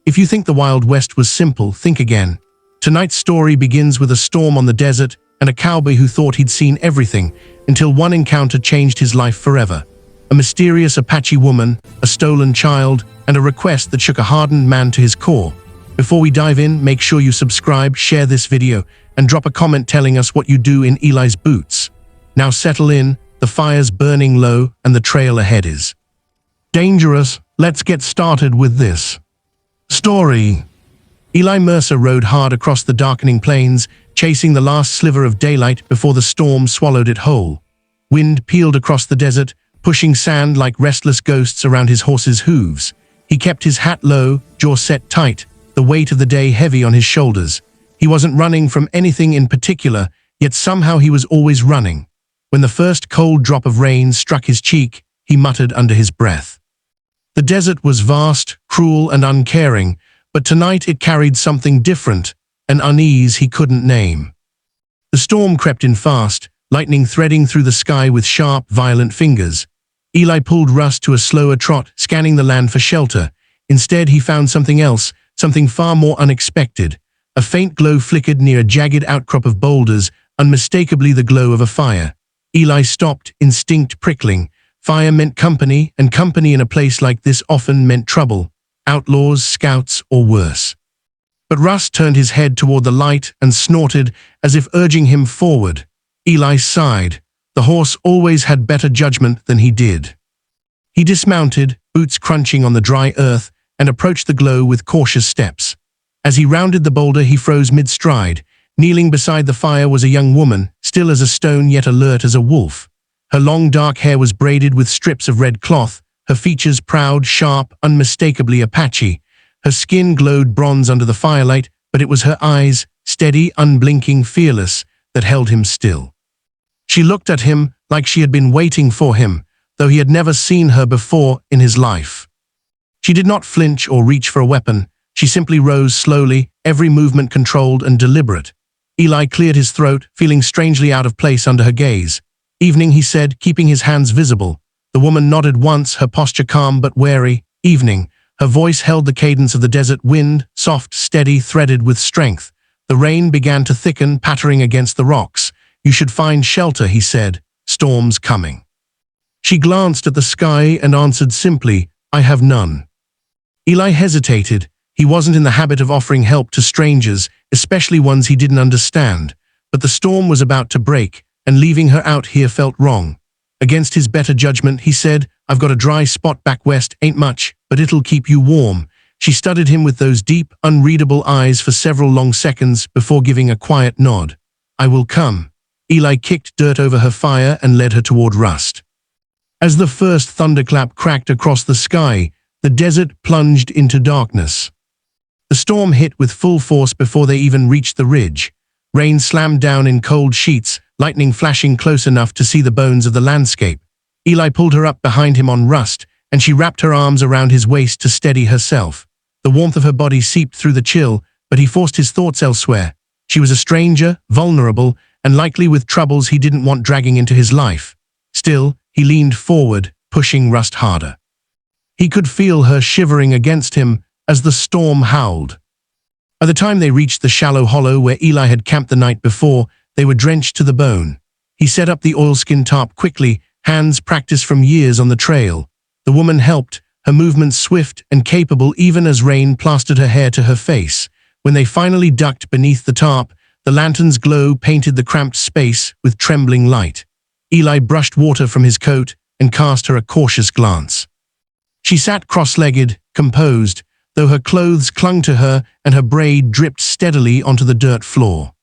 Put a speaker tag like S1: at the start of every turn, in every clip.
S1: If you think the Wild West was simple, think again. Tonight's story begins with a storm on the desert and a cowboy who thought he'd seen everything until one encounter changed his life forever. A mysterious Apache woman, a stolen child, and a request that shook a hardened man to his core. Before we dive in, make sure you subscribe, share this video, and drop a comment telling us what you do in Eli's boots. Now settle in, the fire's burning low and the trail ahead is dangerous. Let's get started with this story. Eli Mercer rode hard across the darkening plains, chasing the last sliver of daylight before the storm swallowed it whole. Wind peeled across the desert, pushing sand like restless ghosts around his horse's hooves. He kept his hat low, jaw set tight, the weight of the day heavy on his shoulders. He wasn't running from anything in particular, yet somehow he was always running. When the first cold drop of rain struck his cheek, he muttered under his breath. The desert was vast, cruel, and uncaring, but tonight it carried something different, an unease he couldn't name. The storm crept in fast, lightning threading through the sky with sharp, violent fingers. Eli pulled Russ to a slower trot, scanning the land for shelter. Instead, he found something else, something far more unexpected. A faint glow flickered near a jagged outcrop of boulders, unmistakably the glow of a fire. Eli stopped, instinct prickling. Fire meant company, and company in a place like this often meant trouble. Outlaws, scouts, or worse. But Russ turned his head toward the light and snorted, as if urging him forward. Eli sighed. The horse always had better judgment than he did. He dismounted, boots crunching on the dry earth, and approached the glow with cautious steps. As he rounded the boulder, he froze mid-stride. Kneeling beside the fire was a young woman, still as a stone yet alert as a wolf. Her long dark hair was braided with strips of red cloth, her features proud, sharp, unmistakably Apache. Her skin glowed bronze under the firelight, but it was her eyes, steady, unblinking, fearless, that held him still. She looked at him like she had been waiting for him, though he had never seen her before in his life. She did not flinch or reach for a weapon. She simply rose slowly, every movement controlled and deliberate. Eli cleared his throat, feeling strangely out of place under her gaze. "Evening," he said, keeping his hands visible. The woman nodded once, her posture calm but wary. "Evening." Her voice held the cadence of the desert wind, soft, steady, threaded with strength. The rain began to thicken, pattering against the rocks. "You should find shelter," he said. "Storm's coming." She glanced at the sky and answered simply, "I have none." Eli hesitated. He wasn't in the habit of offering help to strangers, especially ones he didn't understand. But the storm was about to break, and leaving her out here felt wrong. Against his better judgment, he said, "I've got a dry spot back west, ain't much, but it'll keep you warm." She studied him with those deep, unreadable eyes for several long seconds before giving a quiet nod. "I will come." Eli kicked dirt over her fire and led her toward Rust. As the first thunderclap cracked across the sky, the desert plunged into darkness. The storm hit with full force before they even reached the ridge. Rain slammed down in cold sheets, lightning flashing close enough to see the bones of the landscape. Eli pulled her up behind him on Rust, and she wrapped her arms around his waist to steady herself. The warmth of her body seeped through the chill, but he forced his thoughts elsewhere. She was a stranger, vulnerable, and likely with troubles he didn't want dragging into his life. Still, he leaned forward, pushing Rust harder. He could feel her shivering against him as the storm howled. By the time they reached the shallow hollow where Eli had camped the night before, they were drenched to the bone. He set up the oilskin tarp quickly, hands practiced from years on the trail. The woman helped, her movements swift and capable even as rain plastered her hair to her face. When they finally ducked beneath the tarp, the lantern's glow painted the cramped space with trembling light. Eli brushed water from his coat and cast her a cautious glance. She sat cross-legged, composed, though her clothes clung to her and her braid dripped steadily onto the dirt floor.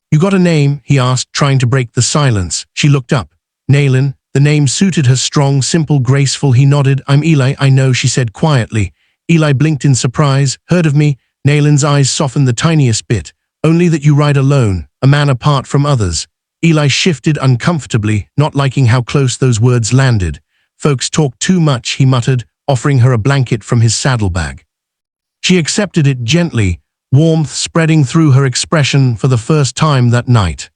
S1: "You got a name?" he asked, trying to break the silence. She looked up. "Naylin." The name suited her, strong, simple, graceful. He nodded. "I'm Eli, I know," she said quietly. Eli blinked in surprise. "Heard of me?" Naylin's eyes softened the tiniest bit. "Only that you ride alone, a man apart from others." Eli shifted uncomfortably, not liking how close those words landed. "Folks talk too much," he muttered, offering her a blanket from his saddlebag. She accepted it gently, warmth spreading through her expression for the first time that night.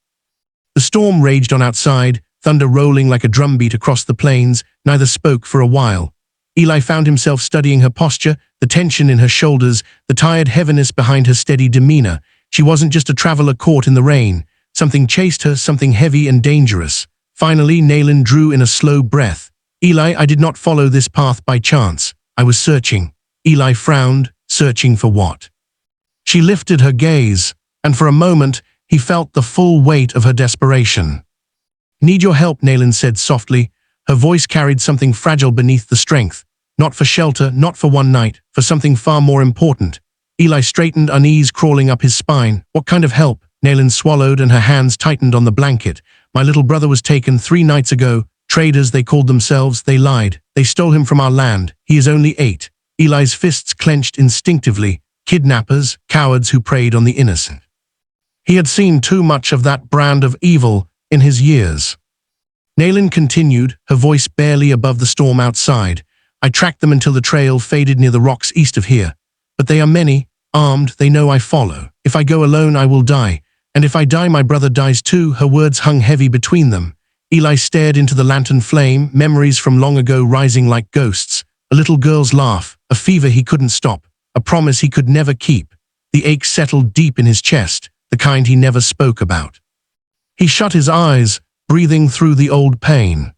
S1: The storm raged on outside, thunder rolling like a drumbeat across the plains. Neither spoke for a while. Eli found himself studying her posture, the tension in her shoulders, the tired heaviness behind her steady demeanor. She wasn't just a traveler caught in the rain. Something chased her, something heavy and dangerous. Finally, Nayland drew in a slow breath. Eli, I did not follow this path by chance. I was searching. Eli frowned, searching for what? She lifted her gaze, and for a moment, he felt the full weight of her desperation. Need your help, Nayland said softly. Her voice carried something fragile beneath the strength. Not for shelter, not for one night, for something far more important. Eli straightened, unease crawling up his spine. What kind of help? Nayland swallowed and her hands tightened on the blanket. My little brother was taken 3 nights ago. Traders, they called themselves. They lied. They stole him from our land. He is only 8. Eli's fists clenched instinctively. Kidnappers, cowards who preyed on the innocent. He had seen too much of that brand of evil in his years. Nayland continued, her voice barely above the storm outside. I tracked them until the trail faded near the rocks east of here. But they are many, armed, they know I follow. If I go alone, I will die. And if I die, my brother dies too. Her words hung heavy between them. Eli stared into the lantern flame, memories from long ago rising like ghosts. A little girl's laugh, a fever he couldn't stop, a promise he could never keep. The ache settled deep in his chest, the kind he never spoke about. He shut his eyes, breathing through the old pain.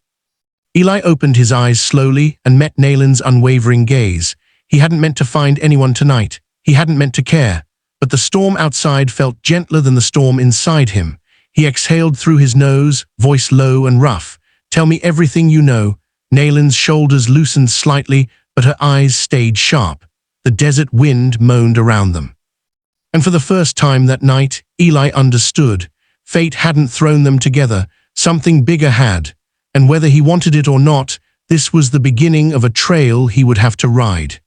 S1: Eli opened his eyes slowly and met Nayland's unwavering gaze. He hadn't meant to find anyone tonight. He hadn't meant to care. But the storm outside felt gentler than the storm inside him. He exhaled through his nose, voice low and rough. Tell me everything you know. Nayland's shoulders loosened slightly, but her eyes stayed sharp. The desert wind moaned around them. And for the first time that night, Eli understood. Fate hadn't thrown them together. Something bigger had. And whether he wanted it or not, this was the beginning of a trail he would have to ride.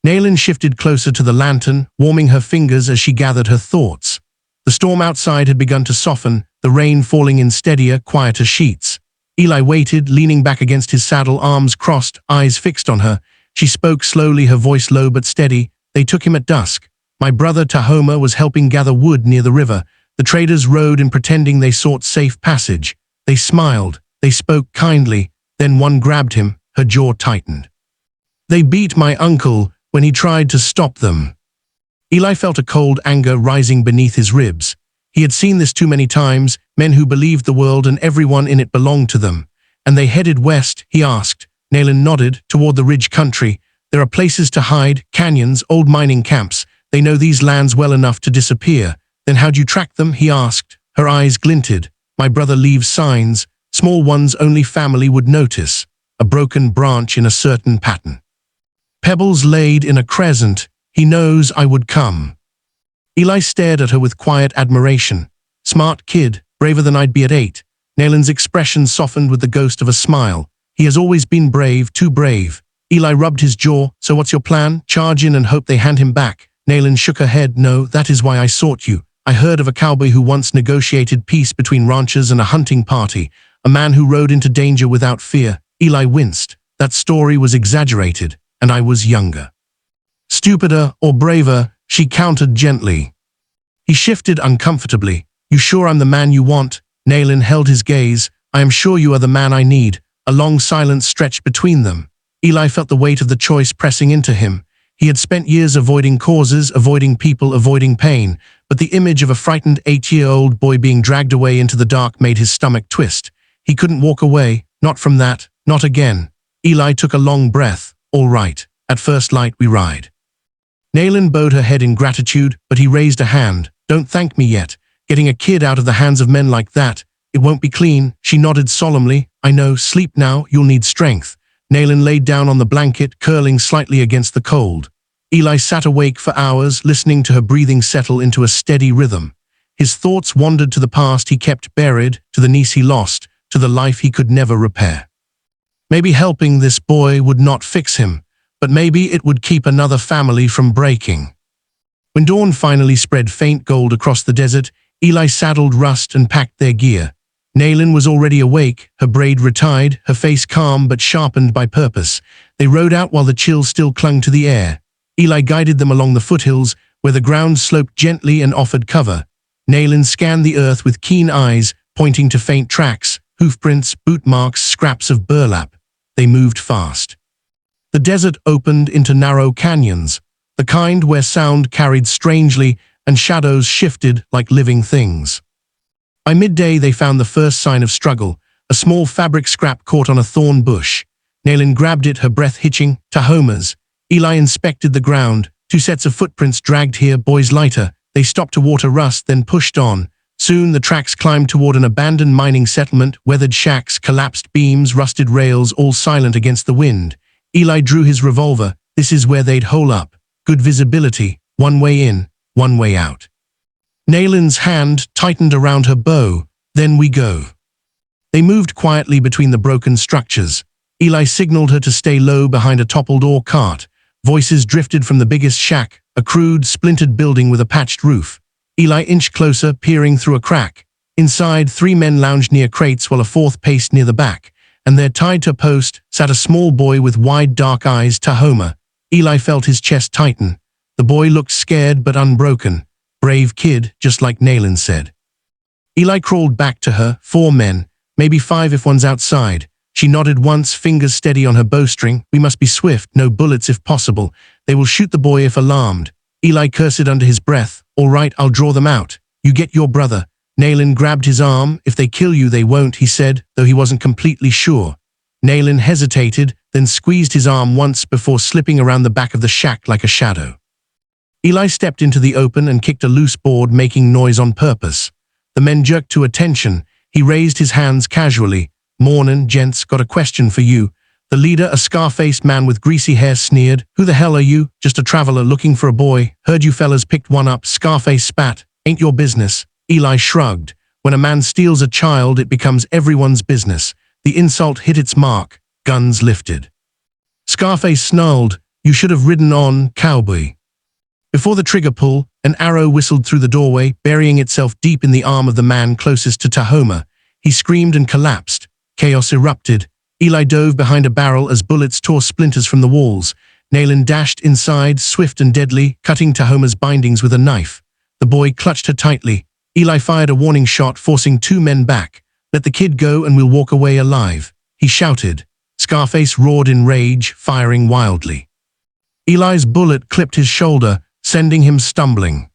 S1: Nayland shifted closer to the lantern, warming her fingers as she gathered her thoughts. The storm outside had begun to soften, the rain falling in steadier, quieter sheets. Eli waited, leaning back against his saddle, arms crossed, eyes fixed on her. She spoke slowly, her voice low but steady. They took him at dusk. My brother Tahoma was helping gather wood near the river. The traders rode in pretending they sought safe passage. They smiled. They spoke kindly. Then one grabbed him. Her jaw tightened. They beat my uncle when he tried to stop them. Eli felt a cold anger rising beneath his ribs. He had seen this too many times, men who believed the world and everyone in it belonged to them. And they headed west, he asked. Nayland nodded, toward the ridge country. There are places to hide, canyons, old mining camps. They know these lands well enough to disappear. Then how'd you track them? He asked. Her eyes glinted. My brother leaves signs, small ones only family would notice. A broken branch in a certain pattern. Pebbles laid in a crescent. He knows I would come. Eli stared at her with quiet admiration. Smart kid, braver than I'd be at 8. Nayland's expression softened with the ghost of a smile. He has always been brave, too brave. Eli rubbed his jaw. So what's your plan? Charge in and hope they hand him back. Nayland shook her head. No, that is why I sought you. I heard of a cowboy who once negotiated peace between ranchers and a hunting party. A man who rode into danger without fear. Eli winced. That story was exaggerated, and I was younger. Stupider or braver, she countered gently. He shifted uncomfortably. You sure I'm the man you want? Nayland held his gaze. I am sure you are the man I need. A long silence stretched between them. Eli felt the weight of the choice pressing into him. He had spent years avoiding causes, avoiding people, avoiding pain, but the image of a frightened 8-year-old boy being dragged away into the dark made his stomach twist. He couldn't walk away, not from that, not again. Eli took a long breath. All right, at first light we ride. Nayland bowed her head in gratitude, but he raised a hand. Don't thank me yet. Getting a kid out of the hands of men like that, it won't be clean. She nodded solemnly. I know, sleep now, you'll need strength. Nayland laid down on the blanket, curling slightly against the cold. Eli sat awake for hours, listening to her breathing settle into a steady rhythm. His thoughts wandered to the past he kept buried, to the niece he lost, to the life he could never repair. Maybe helping this boy would not fix him, but maybe it would keep another family from breaking. When dawn finally spread faint gold across the desert, Eli saddled Rust and packed their gear. Nayland was already awake, her braid retied, her face calm but sharpened by purpose. They rode out while the chill still clung to the air. Eli guided them along the foothills, where the ground sloped gently and offered cover. Nayland scanned the earth with keen eyes, pointing to faint tracks, hoofprints, boot marks, scraps of burlap. They moved fast. The desert opened into narrow canyons, the kind where sound carried strangely and shadows shifted like living things. By midday they found the first sign of struggle, a small fabric scrap caught on a thorn bush. Naylin grabbed it, her breath hitching. Tahoma's. Eli inspected the ground. 2 sets of footprints dragged here, boys lighter. They stopped to water rust, then pushed on. Soon the tracks climbed toward an abandoned mining settlement, weathered shacks, collapsed beams, rusted rails, all silent against the wind. Eli drew his revolver. This is where they'd hole up. Good visibility. One way in, one way out. Naylin's hand tightened around her bow. Then we go. They moved quietly between the broken structures. Eli signaled her to stay low behind a toppled ore cart. Voices drifted from the biggest shack, a crude, splintered building with a patched roof. Eli inched closer, peering through a crack. Inside, 3 men lounged near crates while a 4th paced near the back, and there, tied to a post, sat a small boy with wide, dark eyes, Tahoma. Eli felt his chest tighten. The boy looked scared but unbroken. Brave kid, just like Naylin said. Eli crawled back to her. 4 men, maybe 5 if one's outside. She nodded once, fingers steady on her bowstring. We must be swift, no bullets if possible. They will shoot the boy if alarmed. Eli cursed under his breath. All right, I'll draw them out. You get your brother. Naylin grabbed his arm. If they kill you, they won't, he said, though he wasn't completely sure. Naylin hesitated, then squeezed his arm once before slipping around the back of the shack like a shadow. Eli stepped into the open and kicked a loose board, making noise on purpose. The men jerked to attention. He raised his hands casually. "Mornin', gents, got a question for you." The leader, a scar-faced man with greasy hair, sneered. "Who the hell are you?" "Just a traveler looking for a boy. Heard you fellas picked one up." Scarface spat. "Ain't your business." Eli shrugged. When a man steals a child, it becomes everyone's business. The insult hit its mark. Guns lifted. Scarface snarled, "You should have ridden on, Cowboy." Before the trigger pull, an arrow whistled through the doorway, burying itself deep in the arm of the man closest to Tahoma. He screamed and collapsed. Chaos erupted. Eli dove behind a barrel as bullets tore splinters from the walls. Naylin dashed inside, swift and deadly, cutting Tahoma's bindings with a knife. The boy clutched her tightly. Eli fired a warning shot, forcing 2 men back. "Let the kid go and we'll walk away alive," he shouted. Scarface roared in rage, firing wildly. Eli's bullet clipped his shoulder, sending him stumbling.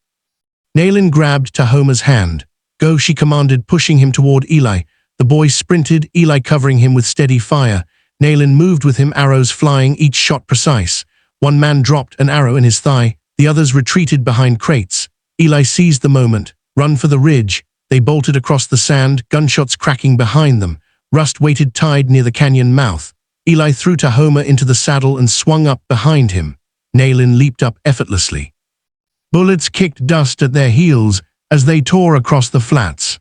S1: Naylin grabbed Tahoma's hand. "Go," she commanded, pushing him toward Eli. The boy sprinted, Eli covering him with steady fire. Naylin moved with him, arrows flying, each shot precise. One man dropped, an arrow in his thigh. The others retreated behind crates. Eli seized the moment. "Run for the ridge." They bolted across the sand, gunshots cracking behind them. Rust waited tied near the canyon mouth. Eli threw Tahoma into the saddle and swung up behind him. Naylin leaped up effortlessly. Bullets kicked dust at their heels as they tore across the flats.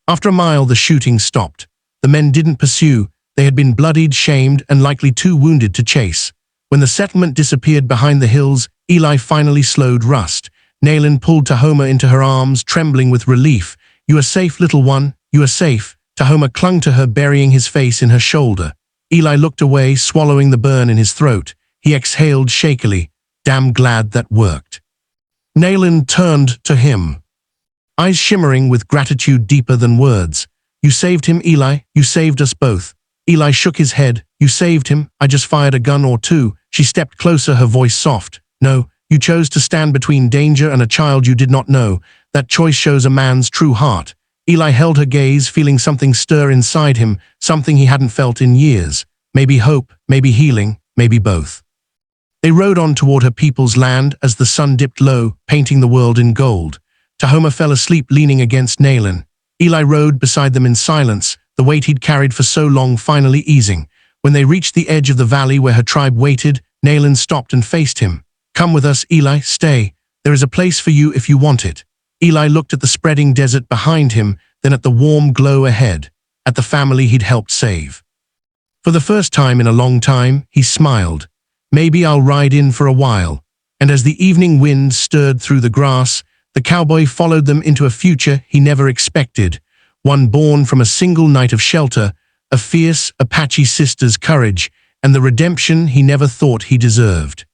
S1: After a mile, the shooting stopped. The men didn't pursue. They had been bloodied, shamed, and likely too wounded to chase. When the settlement disappeared behind the hills, Eli finally slowed Rust. Naylin pulled Tahoma into her arms, trembling with relief. "You are safe, little one. You are safe." Tahoma clung to her, burying his face in her shoulder. Eli looked away, swallowing the burn in his throat. He exhaled shakily. "Damn glad that worked." Naylin turned to him, eyes shimmering with gratitude deeper than words. "You saved him, Eli. You saved us both." Eli shook his head. "You saved him. I just fired a gun or 2. She stepped closer, her voice soft. "No, you chose to stand between danger and a child you did not know. That choice shows a man's true heart." Eli held her gaze, feeling something stir inside him, something he hadn't felt in years. Maybe hope, maybe healing, maybe both. They rode on toward her people's land as the sun dipped low, painting the world in gold. Tahoma fell asleep leaning against Naylin. Eli rode beside them in silence, the weight he'd carried for so long finally easing. When they reached the edge of the valley where her tribe waited, Naylin stopped and faced him. "Come with us, Eli, stay. There is a place for you if you want it." Eli looked at the spreading desert behind him, then at the warm glow ahead, at the family he'd helped save. For the first time in a long time, he smiled. "Maybe I'll ride in for a while." And as the evening wind stirred through the grass, the cowboy followed them into a future he never expected, one born from a single night of shelter, a fierce Apache sister's courage, and the redemption he never thought he deserved.